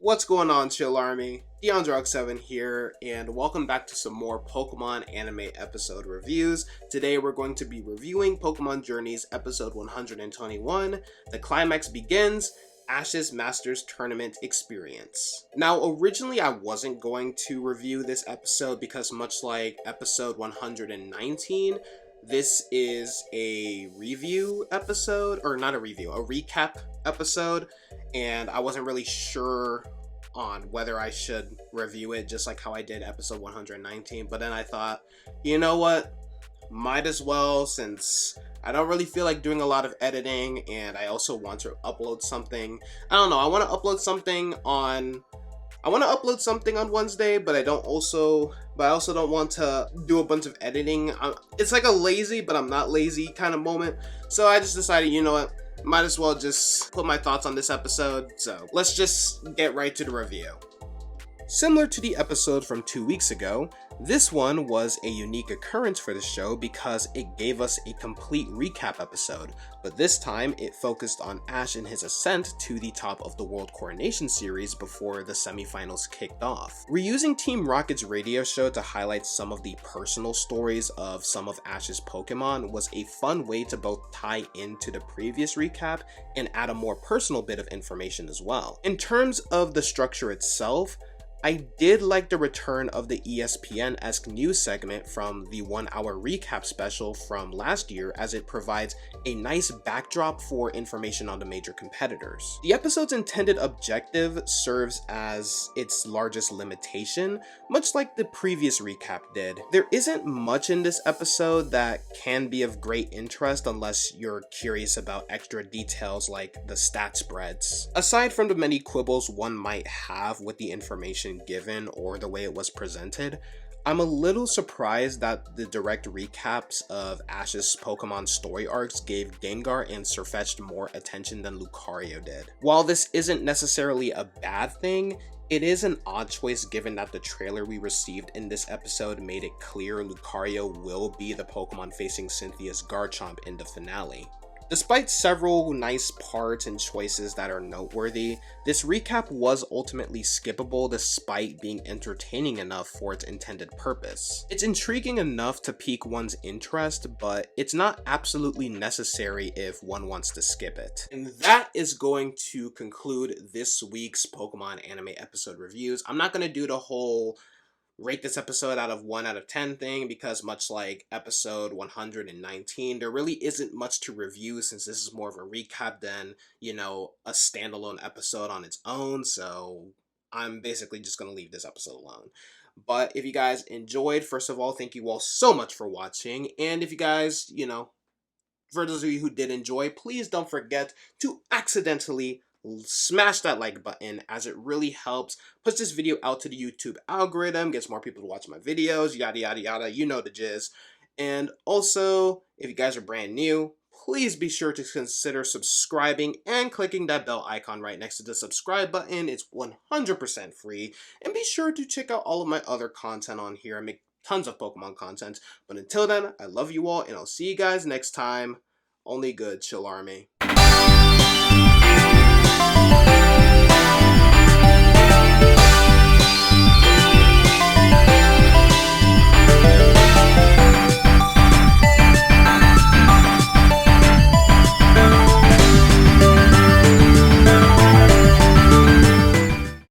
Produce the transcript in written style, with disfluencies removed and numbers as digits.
What's going on, Chill Army? Deondre and I've here, and welcome back to some more Pokemon anime episode reviews. Today we're going to be reviewing Pokemon Journeys episode 121, The Climax Begins, Ash's Masters Tournament Experience. Now, originally I wasn't going to review this episode because much like episode 119, this is a review episode, or not a review, a recap episode, and I wasn't really sure on whether I should review it just like how I did episode 119, but then I thought, you know what, might as well, since I don't really feel like doing a lot of editing, and I also want to upload something. I don't know, I want to upload something on Wednesday, but I also don't want to do a bunch of editing. It's like a lazy, but I'm not lazy kind of moment. So I just decided, you know what, might as well just put my thoughts on this episode. So let's just get right to the review. Similar to the episode from 2 weeks ago, this one was a unique occurrence for the show because it gave us a complete recap episode, but this time it focused on Ash and his ascent to the top of the World Coronation Series before the semifinals kicked off. Reusing Team Rocket's radio show to highlight some of the personal stories of some of Ash's Pokemon was a fun way to both tie into the previous recap and add a more personal bit of information as well. In terms of the structure itself, I did like the return of the ESPN-esque news segment from the 1 hour recap special from last year, as it provides a nice backdrop for information on the major competitors. The episode's intended objective serves as its largest limitation, much like the previous recap did. There isn't much in this episode that can be of great interest unless you're curious about extra details like the stat spreads. Aside from the many quibbles one might have with the information given or the way it was presented, I'm a little surprised that the direct recaps of Ash's Pokemon story arcs gave Gengar and Sirfetch'd more attention than Lucario did. While this isn't necessarily a bad thing, it is an odd choice given that the trailer we received in this episode made it clear Lucario will be the Pokemon facing Cynthia's Garchomp in the finale. Despite several nice parts and choices that are noteworthy, this recap was ultimately skippable despite being entertaining enough for its intended purpose. It's intriguing enough to pique one's interest, but it's not absolutely necessary if one wants to skip it. And that is going to conclude this week's Pokemon anime episode reviews. I'm not going to do the whole rate this episode out of 1 out of 10 thing, because much like episode 119, there really isn't much to review since this is more of a recap than, you know, a standalone episode on its own. So I'm basically just going to leave this episode alone. But if you guys enjoyed, first of all, thank you all so much for watching. And if you guys, you know, for those of you who did enjoy, please don't forget to accidentally smash that like button, as it really helps push this video out to the YouTube algorithm, gets more people to watch my videos, yada yada yada, you know the jizz. And also, if you guys are brand new, please be sure to consider subscribing and clicking that bell icon right next to the subscribe button. It's 100% free. And be sure to check out all of my other content on here. I make tons of Pokemon content. But until then, I love you all, and I'll see you guys next time. Only good, Chill Army.